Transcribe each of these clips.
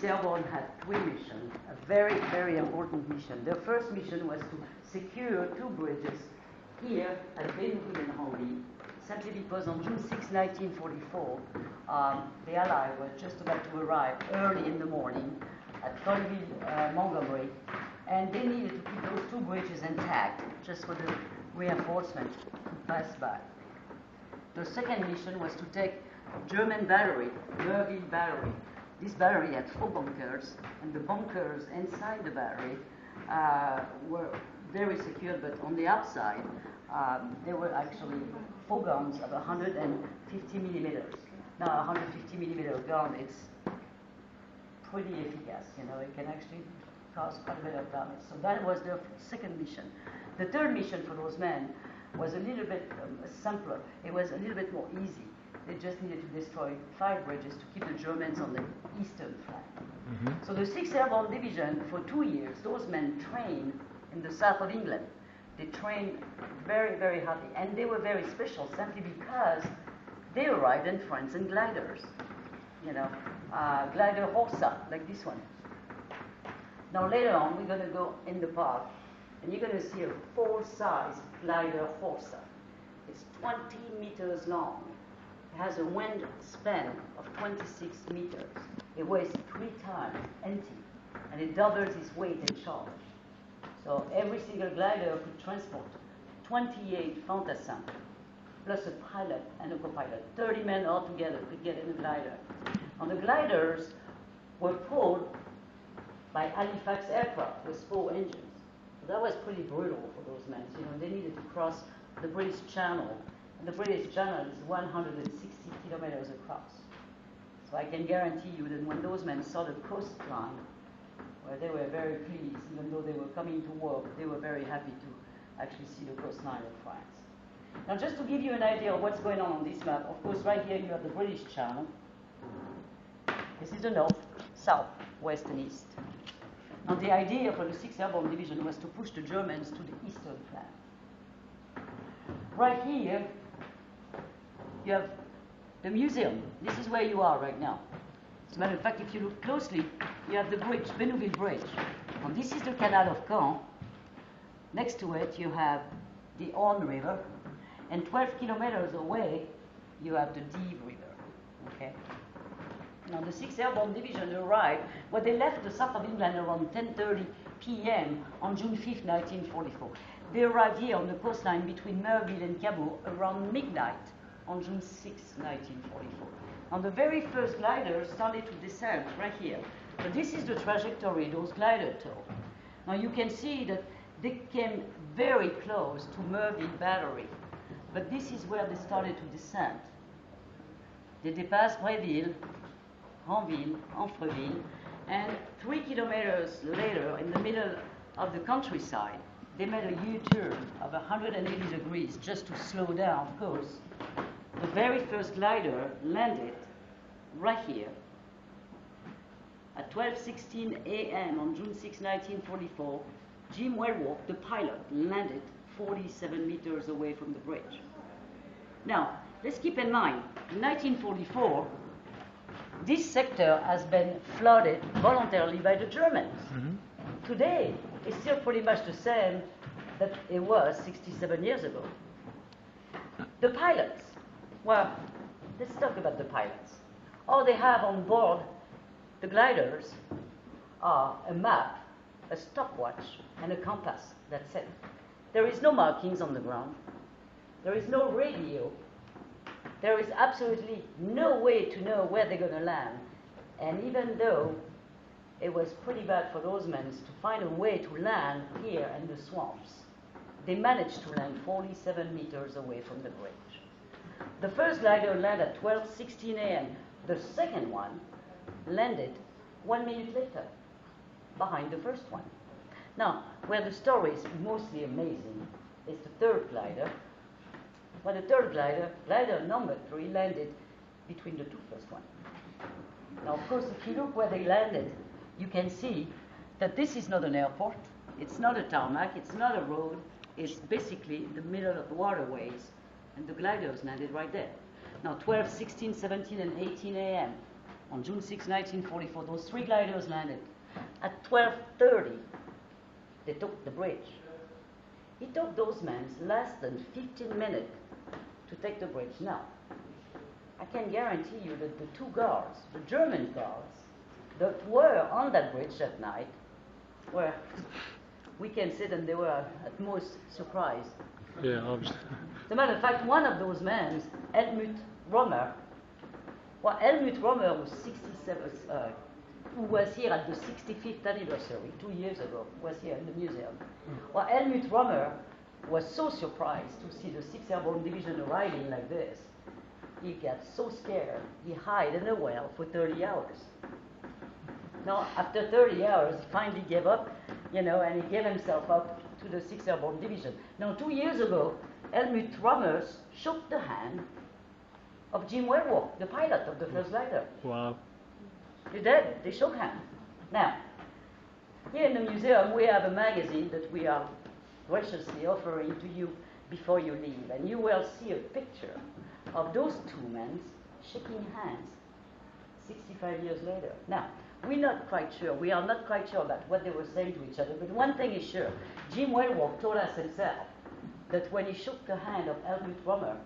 Airborne had three missions, a very, very important mission. Their first mission was to secure two bridges here at Benouville and Erano, simply because on June 6, 1944, the Allies were just about to arrive early in the morning at Benouville, Montgomery, and they needed to keep those two bridges intact, just for the reinforcement to pass by. The second mission was to take German battery, Melville battery. This battery had 4 bunkers, and the bunkers inside the battery were very secure, but on the outside, there were actually 4 guns of 150 millimeters. Now, a 150 millimeter gun, it's pretty efficacious. You know, it can actually cause quite a bit of damage. So that was their second mission. The third mission for those men was a little bit simpler. It was a little bit more easy. They just needed to destroy 5 bridges to keep the Germans on the eastern flank. Mm-hmm. So the 6th Airborne Division, for 2 years, those men trained in the south of England. They trained very, very hardly. And they were very special simply because they arrived in France in gliders. You know, glider Horsa, like this one. Now later on, we're going to go in the park, and you're going to see a full-size glider Horsa. It's 20 meters long. It has a wind span of 26 meters. It weighs 3 times empty, and it doubles its weight in charge. So every single glider could transport 28 fantassins, plus a pilot and a co-pilot. 30 men altogether could get in a glider. And the gliders were pulled by Halifax aircraft with 4 engines. So that was pretty brutal for those men. You know, they needed to cross the British Channel. And the British Channel is 160 kilometers across. So I can guarantee you that when those men saw the coastline, well, they were very pleased. Even though they were coming to work, they were very happy to actually see the coastline of France. Now, just to give you an idea of what's going on this map, of course, right here you have the British Channel. This is the north, south, west, and east. And the idea for the 6th Airborne Division was to push the Germans to the eastern flank. Right here, you have the museum. This is where you are right now. As a matter of fact, if you look closely, you have the bridge, Benouville Bridge. And this is the Canal of Caen. Next to it, you have the Orne River. And 12 kilometers away, you have the Dive River. Okay? Now, the 6th Airborne Division arrived, well, they left the south of England around 10:30 p.m. on June 5, 1944. They arrived here on the coastline between Melville and Cabourg around midnight on June 6, 1944. And the very first gliders started to descend right here. So this is the trajectory those gliders took. Now, you can see that they came very close to Melville Battery, but this is where they started to descend. They dépassent Bréville, Ranville, Amfreville, and 3 kilometers later, in the middle of the countryside, they made a U-turn of 180 degrees just to slow down, of course. The very first glider landed right here at 12:16 a.m. on June 6, 1944. Jim Wellworth, the pilot, landed 47 meters away from the bridge. Now, let's keep in mind, in 1944, this sector has been flooded voluntarily by the Germans. Mm-hmm. Today, it's still pretty much the same that it was 67 years ago. The pilots, well, let's talk about the pilots. All they have on board the gliders are a map, a stopwatch, and a compass. That's it. There is no markings on the ground. There is no radio. There is absolutely no way to know where they're going to land. And even though it was pretty bad for those men to find a way to land here in the swamps, they managed to land 47 meters away from the bridge. The first glider landed at 12:16 a.m. The second one landed 1 minute later, behind the first one. Now, where the story is mostly amazing is the third glider. Well, the third glider, glider number 3, landed between the two first ones. Now, of course, if you look where they landed, you can see that this is not an airport. It's not a tarmac. It's not a road. It's basically the middle of the waterways, and the gliders landed right there. Now, 12, 16, 17, and 18 a.m. on June 6, 1944, those 3 gliders landed. At 12:30, they took the bridge. It took those men less than 15 minutes to take the bridge. Now, I can guarantee you that the 2 guards, the German guards, that were on that bridge that night, were, we can say that they were at most surprised. Yeah, obviously. As a matter of fact, one of those men, Helmut Romer, well, Helmut Romer was 67, who was here at the 65th anniversary, 2 years ago, was here in the museum. Well, Helmut Romer was so surprised to see the 6th Airborne Division arriving like this. He got so scared, he hid in a well for 30 hours. Now, after 30 hours, he finally gave up, and he gave himself up to the 6th Airborne Division. Now, 2 years ago, Helmut Romer shook the hand of Jim Wellworth, the pilot of the first glider. Wow. They did. They shook hands. Now, here in the museum, we have a magazine that we are graciously offering to you before you leave. And you will see a picture of those 2 men shaking hands 65 years later. Now, we are not quite sure about what they were saying to each other, but one thing is sure. Jim Wellworth told us himself that when he shook the hand of Helmut Romer,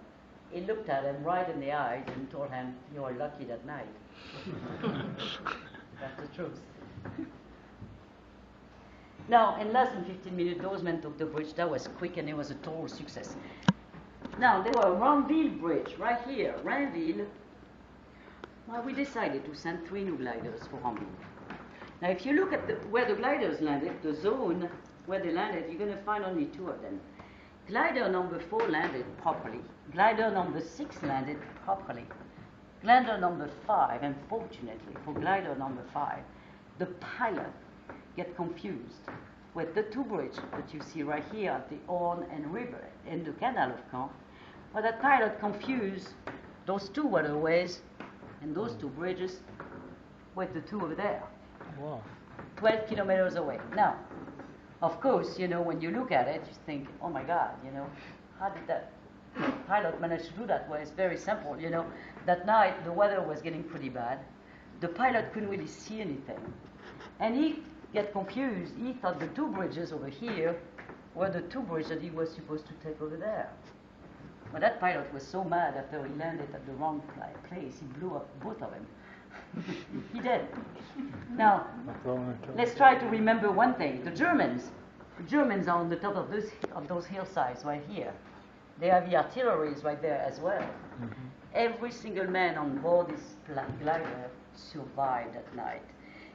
he looked at him right in the eyes and told him, "You were lucky that night." That's the truth. Now, in less than 15 minutes, those men took the bridge. That was quick, and it was a total success. Now, there were Ranville Bridge, right here. Ranville. Well, we decided to send 3 new gliders for Ranville. Now, if you look at where the gliders landed, the zone where they landed, you're going to find only 2 of them. Glider number 4 landed properly. Glider number 6 landed properly. Glider number 5, unfortunately, for glider number 5, the pilot get confused with the 2 bridges that you see right here at the Orne and River in the Canal of Caen. But that pilot confused those 2 waterways and those 2 bridges with the 2 over there. Wow. 12 kilometers away. Now, of course, when you look at it, you think, oh my God, how did that pilot manage to do that? Well, it's very simple, That night, the weather was getting pretty bad. The pilot couldn't really see anything. And he got confused. He thought the 2 bridges over here were the 2 bridges that he was supposed to take over there. But that pilot was so mad after he landed at the wrong place, he blew up both of them. He did. Now, let's try to remember one thing. The Germans are on the top of those hillsides right here. They have the artilleries right there as well. Mm-hmm. Every single man on board this glider survived that night.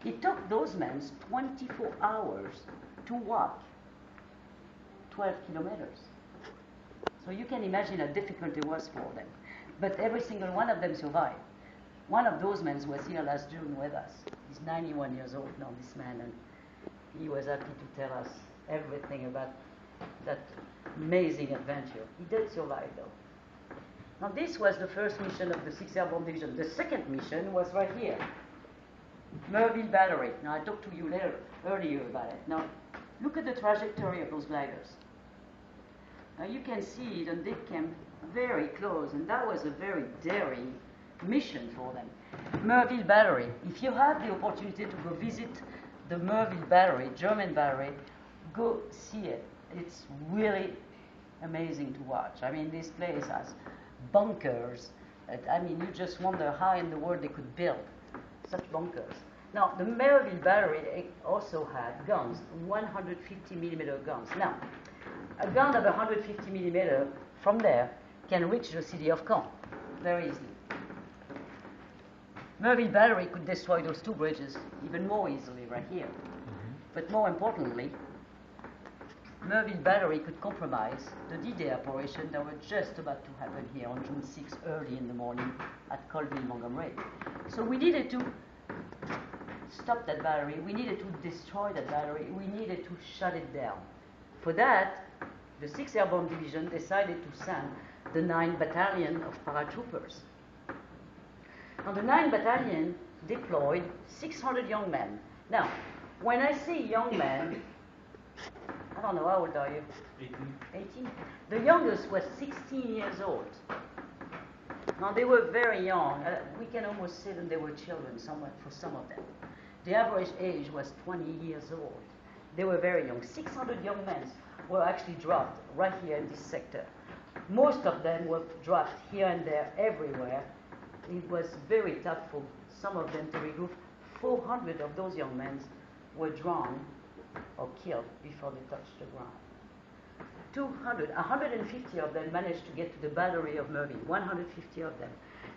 It took those men 24 hours to walk 12 kilometers. So you can imagine how difficult it was for them. But every single one of them survived. One of those men was here last June with us. He's 91 years old now, this man, and he was happy to tell us everything about that amazing adventure. He did survive, though. Now, this was the first mission of the 6th Airborne Division. The second mission was right here, Melville Battery. Now, I talked to you earlier about it. Now, look at the trajectory of those gliders. Now, you can see it, and they came very close, and that was a very daring mission for them. Melville Battery. If you have the opportunity to go visit the Melville Battery, German battery, go see it. It's really amazing to watch. I mean, this place has bunkers. You just wonder how in the world they could build such bunkers. Now, the Melville Battery also had guns, 150 millimeter guns. Now, a gun of 150 millimeter from there can reach the city of Caen very easily. Melville Battery could destroy those 2 bridges even more easily right here. Mm-hmm. But more importantly, Melville Battery could compromise the D-Day operation that was just about to happen here on June 6 early in the morning at Colville, Montgomery. So we needed to stop that battery. We needed to destroy that battery. We needed to shut it down. For that, the 6th Airborne Division decided to send the 9th Battalion of paratroopers. Now, the 9th Battalion deployed 600 young men. Now, when I say young men, I don't know, how old are you? 18. 18? The youngest was 16 years old. Now, they were very young. We can almost say that they were children for some of them. The average age was 20 years old. They were very young. 600 young men were actually dropped right here in this sector. Most of them were dropped here and there, everywhere. It was very tough for some of them to regroup. 400 of those young men were drowned or killed before they touched the ground. 150 of them managed to get to the battery of Melville, 150 of them.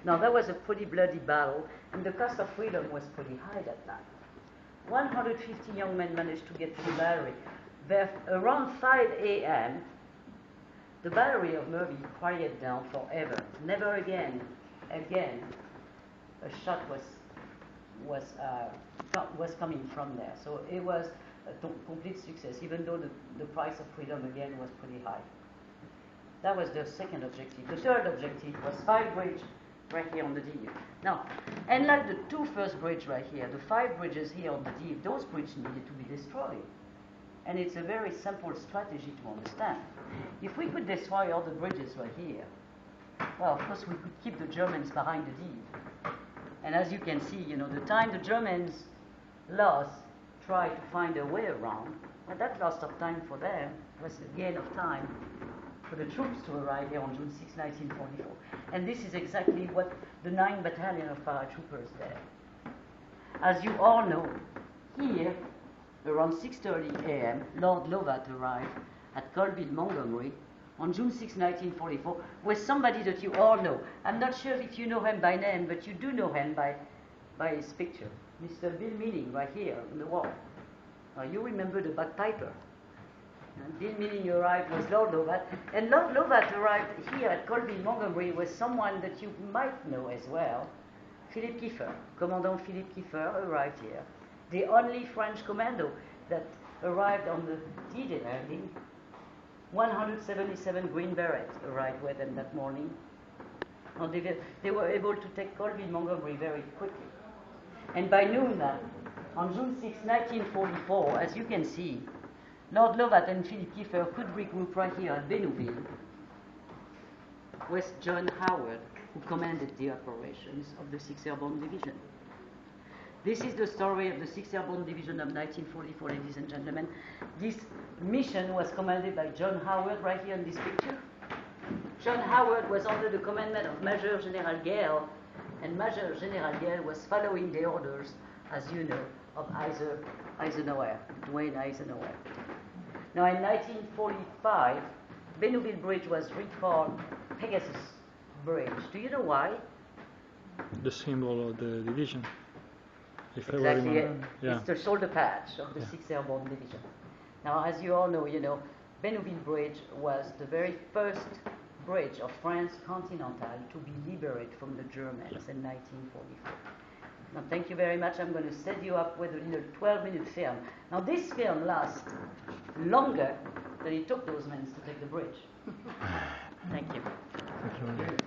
Now, that was a pretty bloody battle, and the cost of freedom was pretty high that time. 150 young men managed to get to the battery. Around 5 a.m., the battery of Melville quieted down forever. Never again a shot was coming from there. So it was a complete success, even though the price of freedom again was pretty high. That was the second objective. The third objective was 5 bridges right here on the Dive. Now, and like the 2 first bridges right here, the 5 bridges here on the Dive, those bridges needed to be destroyed. And it's a very simple strategy to understand. If we could destroy all the bridges right here, well, of course, we could keep the Germans behind the Dive. And as you can see, the time the Germans lost, tried to find a way around, but that loss of time for them was the gain of time for the troops to arrive here on June 6, 1944. And this is exactly what the 9th Battalion of paratroopers did. As you all know, here, around 6:30 a.m., Lord Lovat arrived at Colville, Montgomery, on June 6, 1944, with somebody that you all know. I'm not sure if you know him by name, but you do know him by his picture. Mr. Bill Milling, right here on the wall. Now, you remember the bagpiper. Bill Milling arrived with Lord Lovat, and Lord Lovat arrived here at Colville, Montgomery, with someone that you might know as well, Philippe Kiefer. Commandant Philippe Kiefer arrived here. The only French commando that arrived on the D-Day landing. 177 Green Berets arrived with them that morning. And they were able to take Colville, Montgomery very quickly. And by noon, on June 6, 1944, as you can see, Lord Lovat and Philippe Kiefer could regroup right here at Benouville with John Howard, who commanded the operations of the 6th Airborne Division. This is the story of the 6th Airborne Division of 1944, ladies and gentlemen. This mission was commanded by John Howard, right here in this picture. John Howard was under the commandment of Major General Gale, and Major General Gale was following the orders, as you know, of Eisenhower, Dwight Eisenhower. Now, in 1945, Benouville Bridge was recalled Pegasus Bridge. Do you know why? The symbol of the division. Exactly. It's the shoulder patch of the 6th Airborne Division. Now, as you all know, Benouville Bridge was the very first bridge of France continental to be liberated from the Germans in 1944. Now, thank you very much. I'm going to set you up with a little 12-minute film. Now, this film lasts longer than it took those men to take the bridge. Thank you. Thank you.